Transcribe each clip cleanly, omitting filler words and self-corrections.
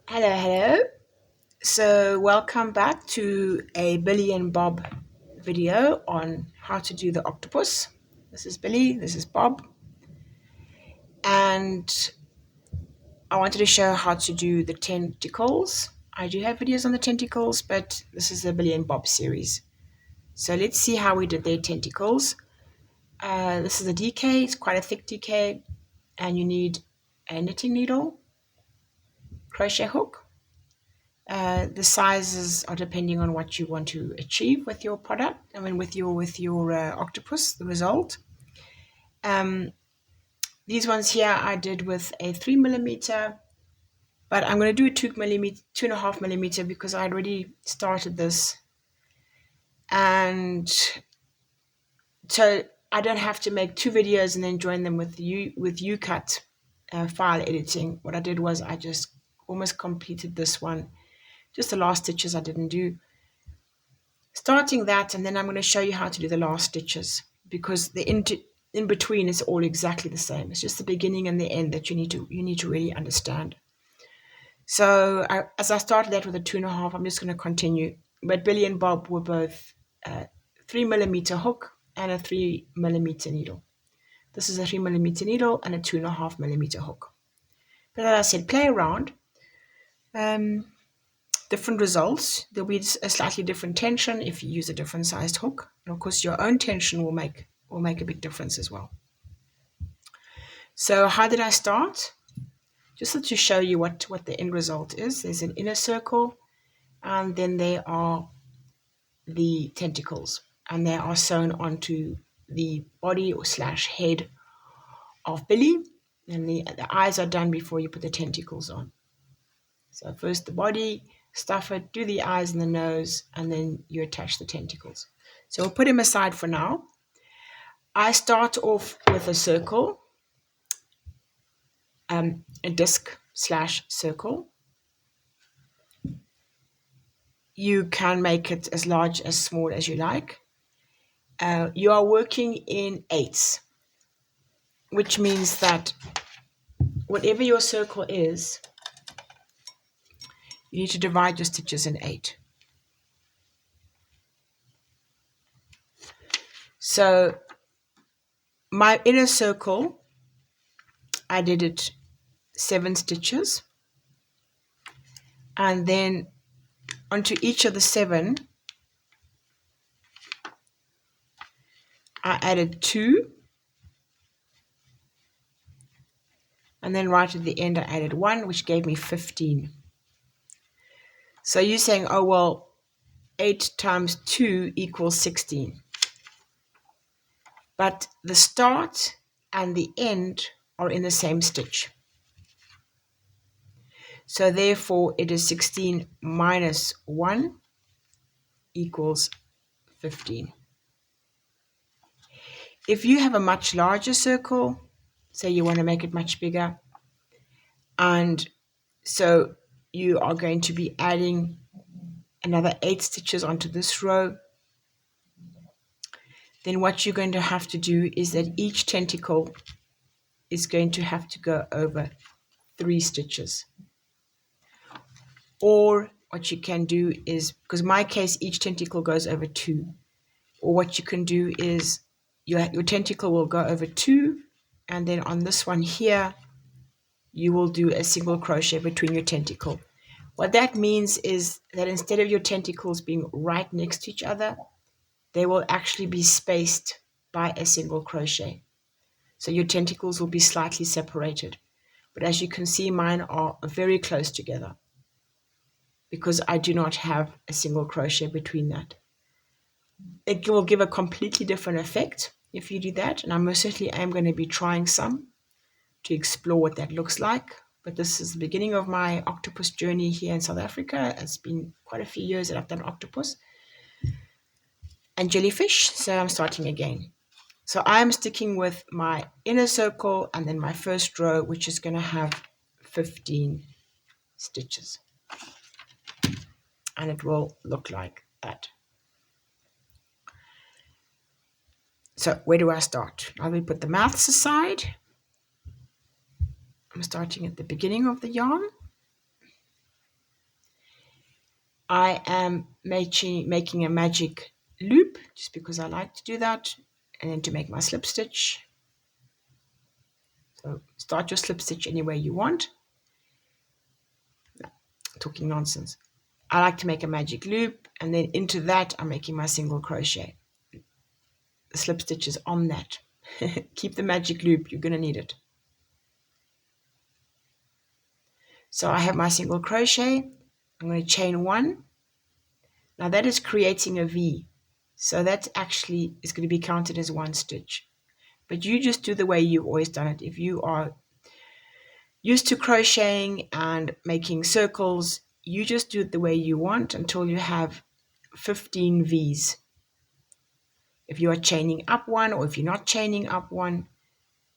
Hello. So welcome back to a Billy and Bob video on how to do the octopus. This is Billy, this is Bob, and I wanted to show how to do the tentacles. I do have videos on the tentacles, but this is the Billy and Bob series. So let's see how we did their tentacles. This is a DK, it's quite a thick DK, and you need a knitting needle, crochet hook. The sizes are depending on what you want to achieve with your product. I mean, with your octopus, the result. These ones here I did with a 3mm, but I'm going to do a 2.5mm because I already started this, and so I don't have to make two videos and then join them with UCut file editing. What I did was I just almost completed this one. Just the last stitches I didn't do. Starting that, and then I'm going to show you how to do the last stitches, because the in between is all exactly the same. It's just the beginning and the end that you need to really understand. So as I started that with a 2.5, I'm just going to continue. But Billy and Bob were both 3mm hook and a 3mm needle. This is a 3mm needle and a 2.5mm hook. But as I said, play around. Different results. There'll be a slightly different tension if you use a different sized hook, and of course your own tension will make a big difference as well. So how did I start? Just to show you what the end result is. There's an inner circle, and then there are the tentacles, and they are sewn onto the body or slash head of Billy, and the eyes are done before you put the tentacles on. So first the body, stuff it, do the eyes and the nose, and then you attach the tentacles. So we'll put him aside for now. I start off with a circle, a disc slash circle. You can make it as large as small as you like. You are working in eighths, which means that whatever your circle is, you need to divide your stitches in 8. So my inner circle, I did it 7 stitches, and then onto each of the 7 I added 2, and then right at the end I added 1, which gave me 15. So you're saying, oh well, 8 times 2 equals 16. But the start and the end are in the same stitch. So therefore it is 16 minus 1 equals 15. If you have a much larger circle, say you want to make it much bigger, and so you are going to be adding another 8 stitches onto this row, then what you're going to have to do is that each tentacle is going to have to go over 3 stitches. Or what you can do is, because in my case each tentacle goes over 2, or what you can do is your tentacle will go over 2, and then on this one here you will do a single crochet between your tentacle. What that means is that instead of your tentacles being right next to each other, they will actually be spaced by a single crochet. So your tentacles will be slightly separated. But as you can see, mine are very close together because I do not have a single crochet between that. It will give a completely different effect if you do that, and I most certainly am going to be trying some to explore what that looks like. But this is the beginning of my octopus journey here in South Africa. It's been quite a few years that I've done octopus and jellyfish, so I'm starting again. So I'm sticking with my inner circle and then my first row, which is going to have 15 stitches, and it will look like that. So where do I start? I will put the maths aside. I'm starting at the beginning of the yarn. I am making a magic loop just because I like to do that, and then to make my slip stitch. So start your slip stitch anywhere you want. No, talking nonsense. I like to make a magic loop, and then into that I'm making my single crochet. The slip stitch is on that. Keep the magic loop, you're going to need it. So I have my single crochet. I'm going to chain 1. Now that is creating a V. So that actually is going to be counted as 1 stitch. But you just do the way you've always done it. If you are used to crocheting and making circles, you just do it the way you want until you have 15 V's. If you are chaining up 1 or if you're not chaining up 1,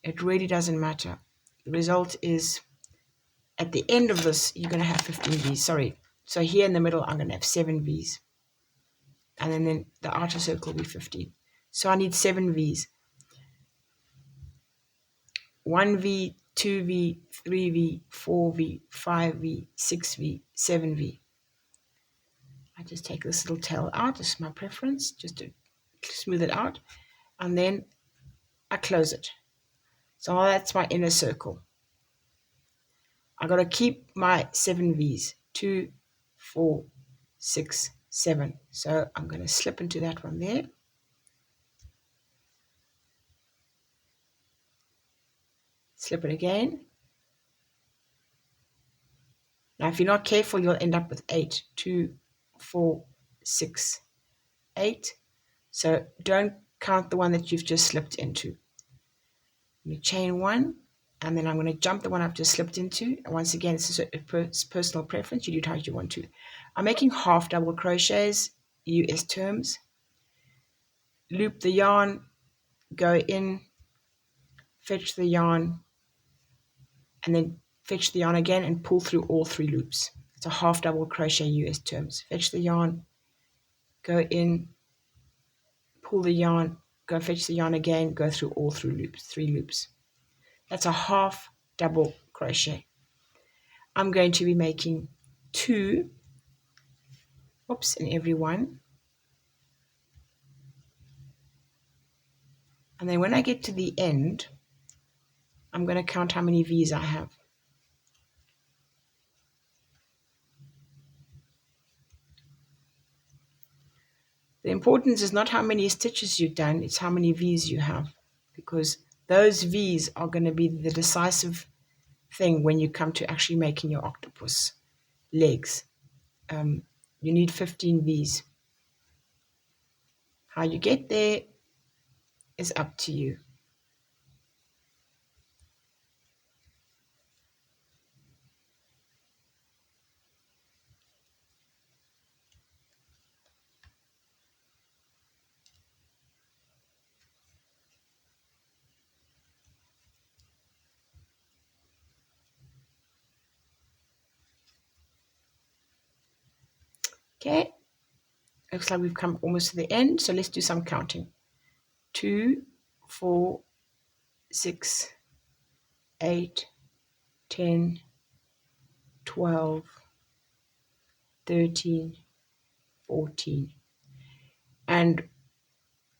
it really doesn't matter. The result is at the end of this, you're going to have 15 V's. Sorry. So here in the middle, I'm going to have 7 V's. And then the outer circle will be 15. So I need 7 V's. 1V, 2V, 3V, 4V, 5V, 6V, 7V. I just take this little tail out. This is my preference, just to smooth it out. And then I close it. So that's my inner circle. I got to keep my 7 V's. 2, 4, 6, 7. So I'm going to slip into that one there. Slip it again. Now, if you're not careful, you'll end up with 8. 2, 4, 6, 8. So don't count the one that you've just slipped into. I'm going to chain 1, and then I'm going to jump the one I've just slipped into. And once again, it's a personal preference. You do it how you want to. I'm making half double crochets, US terms. Loop the yarn, go in, fetch the yarn, and then fetch the yarn again and pull through all 3 loops. It's a half double crochet US terms. Fetch the yarn, go in, pull the yarn, go fetch the yarn again, go through all 3 loops. That's a half double crochet. I'm going to be making 2 in every one. And then when I get to the end, I'm going to count how many V's I have. The importance is not how many stitches you've done, it's how many V's you have, because those V's are going to be the decisive thing when you come to actually making your octopus legs. You need 15 V's. How you get there is up to you. Okay, looks like we've come almost to the end, so let's do some counting. 2, 4, 6, 8, 10, 12, 13, 14. And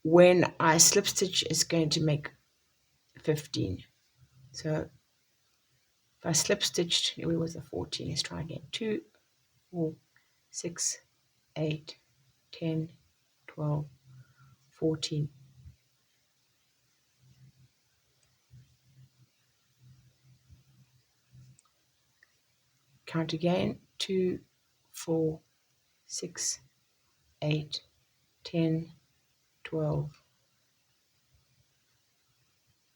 when I slip stitch, it's going to make 15. So if I slip stitched, where was the 14? Let's try again. 2, 4, 6, 8, 10, 12, 14. Count again. 2, 4, 6, 8, 10, 12,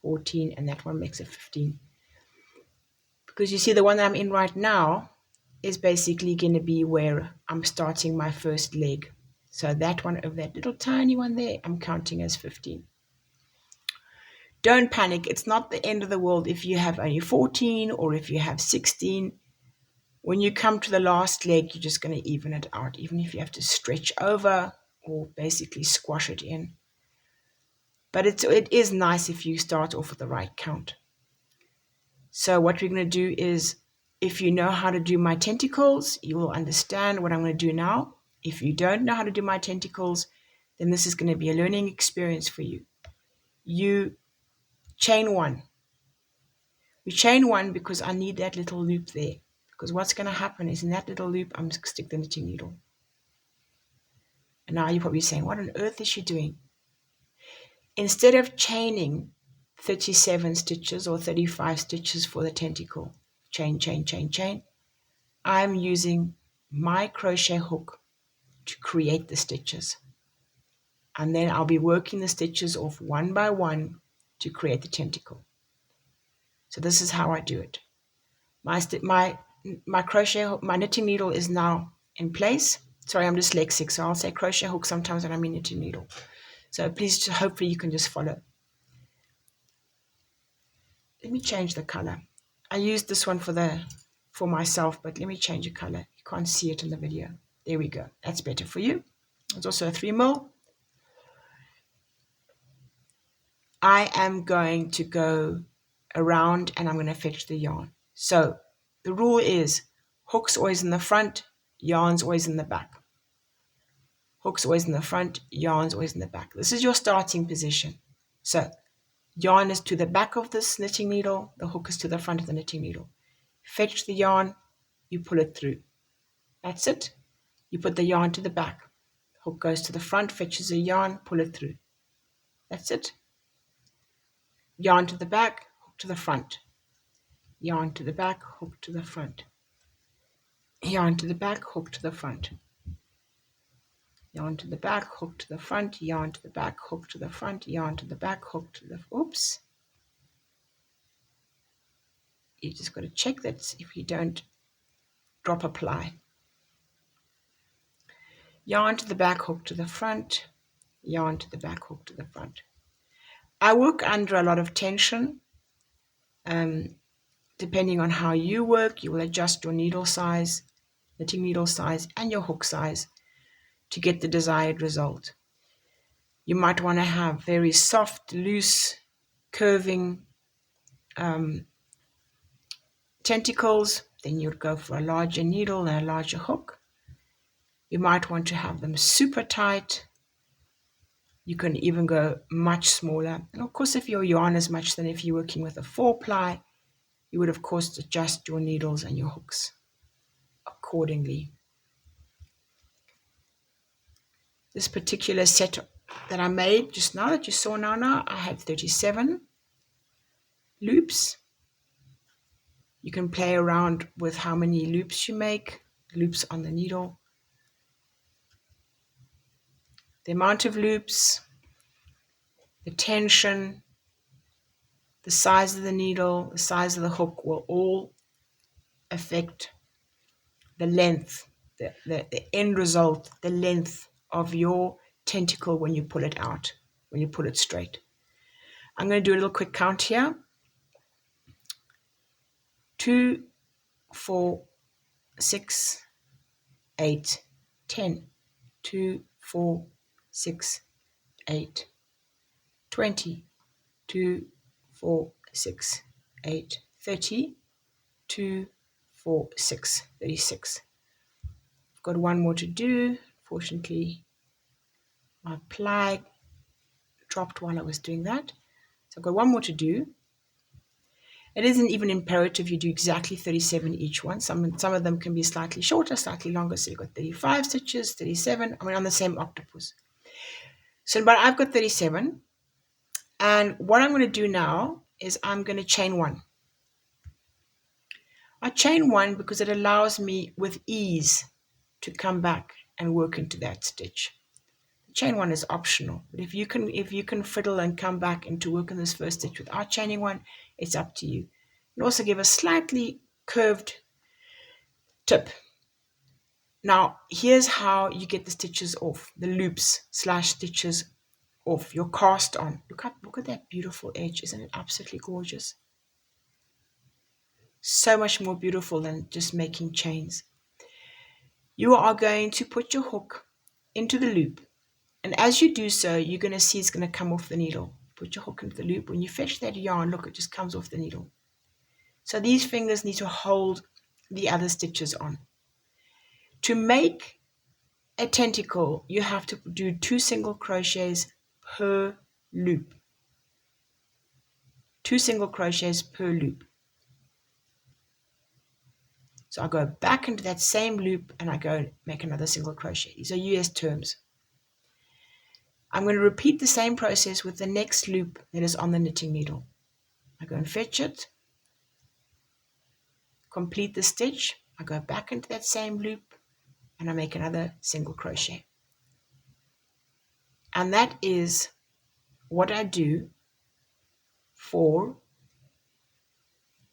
14, and that one makes it 15. Because you see the one that I'm in right now is basically going to be where I'm starting my first leg. So that one over that little tiny one there, I'm counting as 15. Don't panic. It's not the end of the world if you have only 14 or if you have 16. When you come to the last leg, you're just going to even it out, even if you have to stretch over or basically squash it in. But it is nice if you start off with the right count. So what we're going to do is If you know how to do my tentacles, you will understand what I'm going to do now. If you don't know how to do my tentacles, then this is going to be a learning experience for you. You chain one. We chain one because I need that little loop there. Because what's going to happen is in that little loop, I'm going to stick the knitting needle. And now you're probably saying, what on earth is she doing? Instead of chaining 37 stitches or 35 stitches for the tentacle, chain, chain, chain, chain, I'm using my crochet hook to create the stitches. And then I'll be working the stitches off one by one to create the tentacle. So this is how I do it. My crochet hook, my knitting needle is now in place. Sorry, I'm dyslexic, so I'll say crochet hook sometimes when I mean knitting needle. So please, hopefully you can just follow. Let me change the color. I used this one for myself, but let me change the color. You can't see it in the video. There we go. That's better for you. It's also a 3mm. I am going to go around and I'm going to fetch the yarn. So the rule is hooks always in the front, yarns always in the back. Hooks always in the front, yarns always in the back. This is your starting position. So yarn is to the back of this knitting needle, the hook is to the front of the knitting needle. Fetch the yarn, you pull it through. That's it. You put the yarn to the back. Hook goes to the front, fetches the yarn, pull it through. That's it. Yarn to the back, hook to the front. Yarn to the back, hook to the front. Yarn to the back, hook to the front. Yarn to the back, hook to the front, yarn to the back, hook to the front, yarn to the back, hook to the, oops. You just got to check that if you don't drop a ply. Yarn to the back, hook to the front, yarn to the back, hook to the front. I work under a lot of tension. Depending on how you work, you will adjust your needle size, knitting needle size, and your hook size to get the desired result. You might want to have very soft, loose, curving tentacles. Then you'd go for a larger needle and a larger hook. You might want to have them super tight. You can even go much smaller. And of course, if your yarn is much thinner, if you're working with a 4-ply, you would of course adjust your needles and your hooks accordingly. This particular set that I made just now, that you saw now, I had 37 loops. You can play around with how many loops you make, loops on the needle. The amount of loops, the tension, the size of the needle, the size of the hook will all affect the length, the end result, the length of your tentacle when you pull it out, when you pull it straight. I'm going to do a little quick count here. 2, 4, 6, 8, 10. 2, 4, 6, 8, 20. 2, 4, 6, 8, 30. 2, 4, 6, 36. I've got one more to do. Fortunately, my ply dropped while I was doing that. So I've got one more to do. It isn't even imperative you do exactly 37 each one. Some of them can be slightly shorter, slightly longer. So you've got 35 stitches, 37, on the same octopus. So, but I've got 37. And what I'm going to do now is I'm going to chain one. I chain one because it allows me with ease to come back and work into that stitch. Chain one is optional, but if you can fiddle and come back and to work in this first stitch without chaining one, it's up to you. And also give a slightly curved tip. Now, here's how you get the stitches off, the loops / stitches off, your cast on. Look at that beautiful edge. Isn't it absolutely gorgeous? So much more beautiful than just making chains. You are going to put your hook into the loop. And as you do so, you're going to see it's going to come off the needle. Put your hook into the loop. When you fetch that yarn, look, it just comes off the needle. So these fingers need to hold the other stitches on. To make a tentacle, you have to do 2 single crochets per loop. 2 single crochets per loop. So I go back into that same loop and I go make another single crochet. These are US terms. I'm going to repeat the same process with the next loop that is on the knitting needle. I go and fetch it, complete the stitch, I go back into that same loop and I make another single crochet. And that is what I do for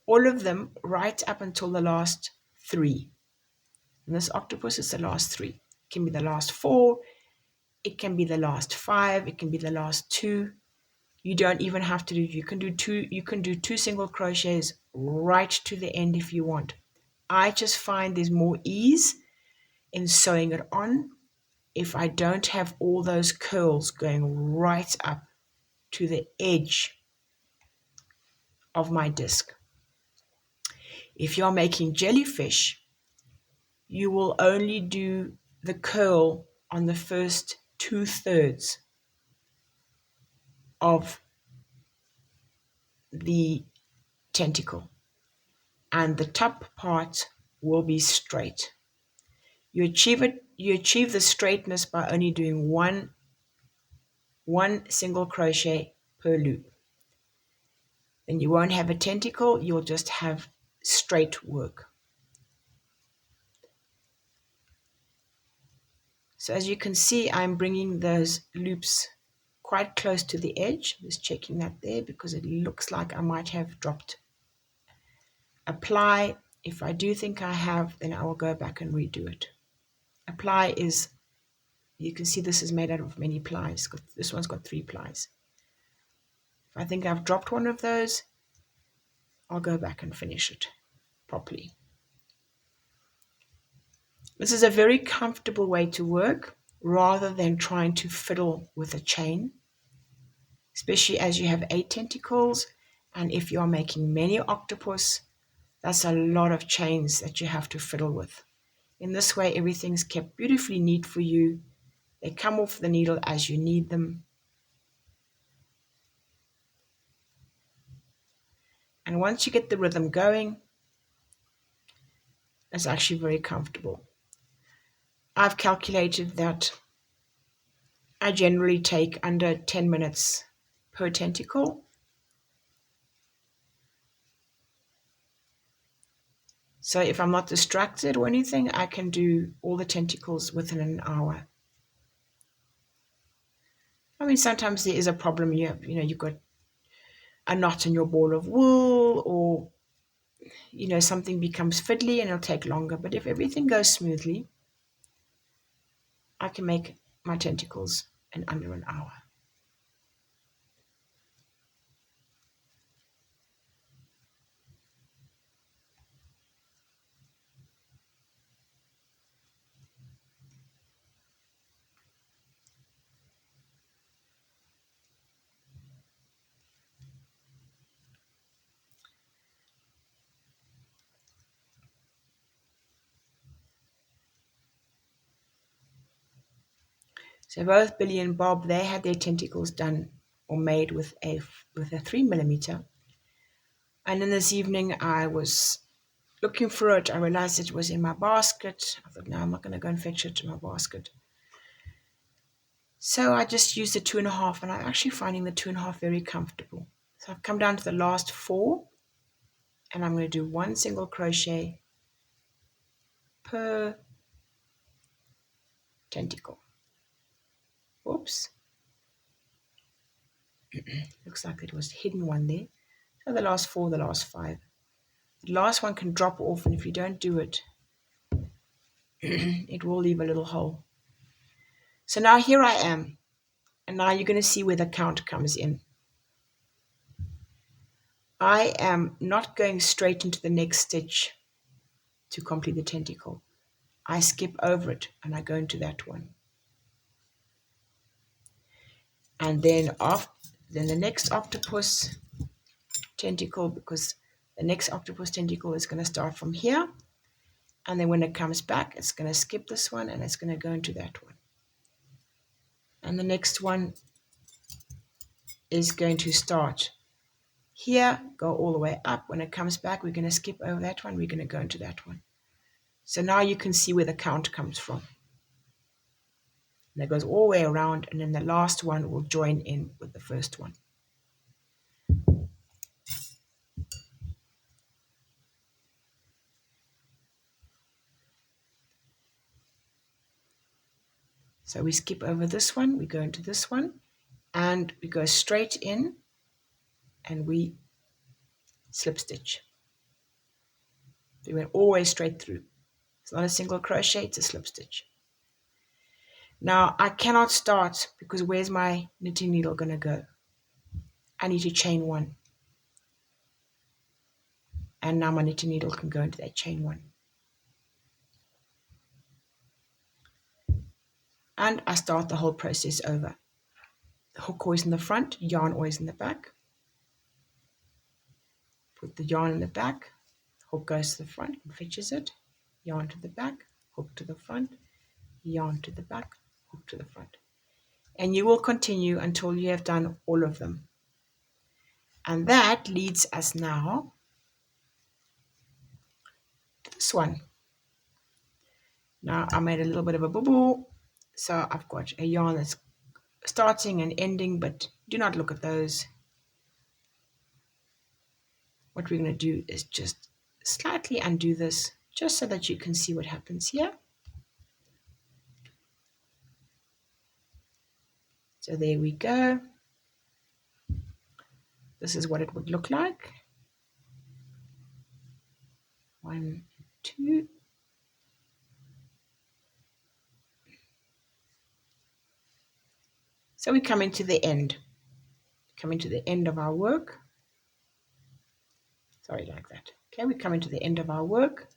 all of them right up until the last 3. And this octopus is the last 3. It can be the last 4, it can be the last 5, it can be the last 2. You don't even have to do, you can do 2 single crochets right to the end if you want. I just find there's more ease in sewing it on if I don't have all those curls going right up to the edge of my disc. If you're making jellyfish, you will only do the curl on the first 2/3 of the tentacle, and the top part will be straight. You achieve the straightness by only doing one single crochet per loop. Then you won't have a tentacle, you'll just have straight work. So as you can see, I'm bringing those loops quite close to the edge. Just checking that there because it looks like I might have dropped. Apply. If I do think I have, then I will go back and redo it. Apply is, you can see this is made out of many plies. This one's got 3 plies. If I think I've dropped one of those, I'll go back and finish it properly. This is a very comfortable way to work rather than trying to fiddle with a chain, especially as you have 8 tentacles, and if you are making many octopus, that's a lot of chains that you have to fiddle with. In this way, everything's kept beautifully neat for you. They come off the needle as you need them. And once you get the rhythm going, it's actually very comfortable. I've calculated that I generally take under 10 minutes per tentacle. So if I'm not distracted or anything, I can do all the tentacles within an hour. I mean, sometimes there is a problem. You've got a knot in your ball of wool, or something becomes fiddly and it'll take longer. But if everything goes smoothly, I can make my tentacles in under an hour. So both Billy and Bob, they had their tentacles done or made with a 3mm. And then this evening I was looking for it. I realized it was in my basket. I thought, no, I'm not going to go and fetch it in my basket. So I just used the 2.5, and I'm actually finding the 2.5 very comfortable. So I've come down to the last 4, and I'm going to do 1 single crochet per tentacle. Whoops. Looks like it was hidden one there. So the last 4, the last 5. The last one can drop off, and if you don't do it, it will leave a little hole. So now here I am, and now you're going to see where the count comes in. I am not going straight into the next stitch to complete the tentacle. I skip over it and I go into that one. And then the next octopus tentacle, because the next octopus tentacle is going to start from here. And then when it comes back, it's going to skip this one and it's going to go into that one. And the next one is going to start here, go all the way up. When it comes back, we're going to skip over that one. We're going to go into that one. So now you can see where the count comes from. And it goes all the way around, and then the last one will join in with the first one. So we skip over this one, we go into this one, and we go straight in, and we slip stitch. We went always straight through. It's not a single crochet, it's a slip stitch. Now I cannot start because where's my knitting needle going to go? I need to chain one. And now my knitting needle can go into that chain one. And I start the whole process over. The hook always in the front, yarn always in the back. Put the yarn in the back, hook goes to the front and fetches it, yarn to the back, hook to the front, yarn to the back, hook to the front. And you will continue until you have done all of them. And that leads us now to this one. Now I made a little bit of a boo-boo, so I've got a yarn that's starting and ending, but do not look at those. What we're going to do is just slightly undo this, just so that you can see what happens here. So there we go. This is what it would look like. 1, 2. So we come into the end. Coming to the end of our work. Sorry, like that. Okay, we come into the end of our work.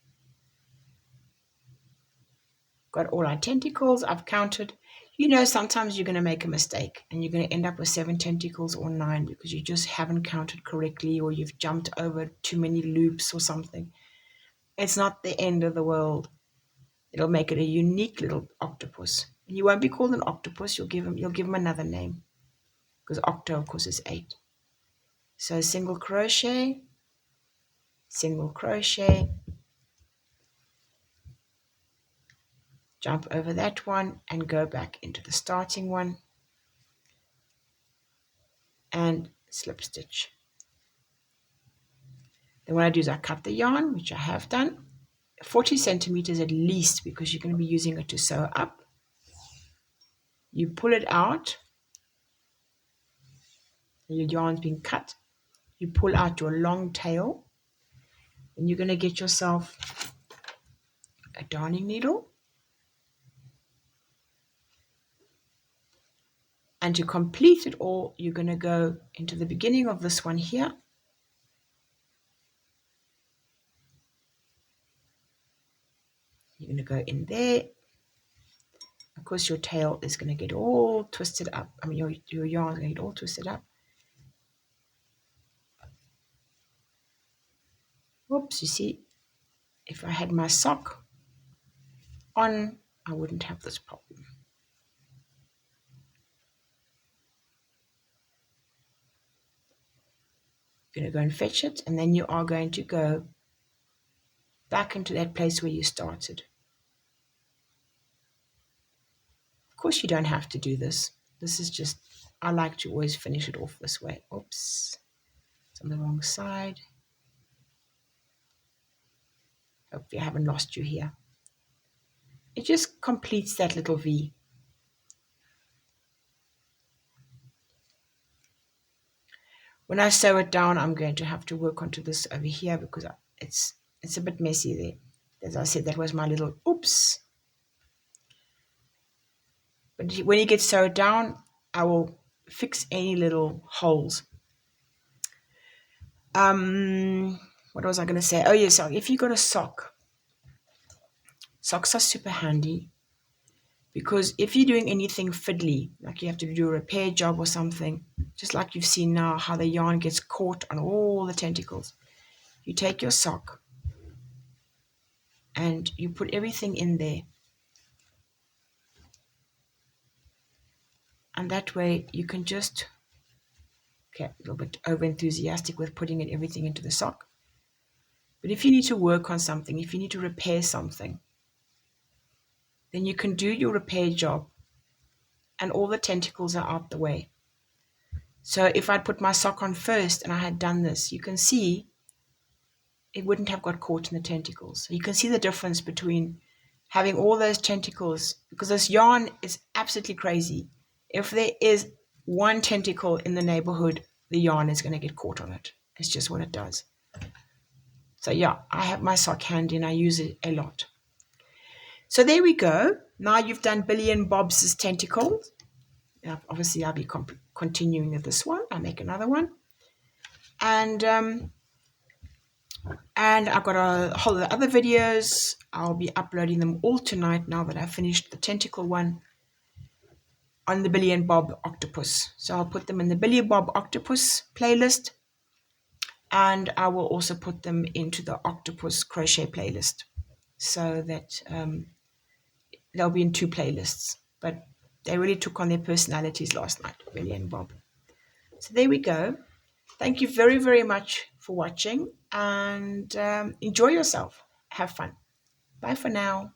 Got all our tentacles. I've counted. You know, sometimes you're going to make a mistake and you're going to end up with 7 tentacles or 9 because you just haven't counted correctly, or you've jumped over too many loops or something. It's not the end of the world. It'll make it a unique little octopus. And you won't be called an octopus. You'll give him another name, because octo, of course, is 8. So single crochet, jump over that one and go back into the starting one and slip stitch. Then what I do is I cut the yarn, which I have done, 40 centimeters at least, because you're going to be using it to sew up. You pull it out, your yarn's been cut. You pull out your long tail, and you're going to get yourself a darning needle. And to complete it all, you're going to go into the beginning of this one here. You're going to go in there. Of course, your tail is going to get all twisted up. I mean, your yarn is going to get all twisted up. Whoops, you see, if I had my sock on, I wouldn't have this problem. You're going to go and fetch it, and then you are going to go back into that place where you started. Of course, you don't have to do this. This is just, I like to always finish it off this way. Oops, it's on the wrong side. Hopefully I haven't lost you here. It just completes that little V. When I sew it down, I'm going to have to work onto this over here because it's a bit messy there. As I said, that was my little oops. But when you get sewed down, I will fix any little holes. What was I going to say? Oh, yeah, sorry. If you got a sock, socks are super handy, because if you're doing anything fiddly, like you have to do a repair job or something, just like you've seen now how the yarn gets caught on all the tentacles, you take your sock and you put everything in there. And that way you can just, okay, a little bit over enthusiastic with putting everything into the sock. But if you need to work on something, if you need to repair something, then you can do your repair job and all the tentacles are out the way. So if I'd put my sock on first and I had done this, you can see it wouldn't have got caught in the tentacles. So you can see the difference between having all those tentacles, because this yarn is absolutely crazy. If there is one tentacle in the neighborhood, the yarn is going to get caught on it. It's just what it does. So yeah, I have my sock handy and I use it a lot. So there we go. Now you've done Billy and Bob's tentacles. Obviously, I'll be continuing with this one. I'll make another one. And I've got a whole lot of other videos. I'll be uploading them all tonight now that I've finished the tentacle one on the Billy and Bob octopus. So I'll put them in the Billy and Bob octopus playlist. And I will also put them into the octopus crochet playlist. So that they'll be in two playlists. But they really took on their personalities last night, Billy and Bob. So there we go. Thank you very, very much for watching and enjoy yourself. Have fun. Bye for now.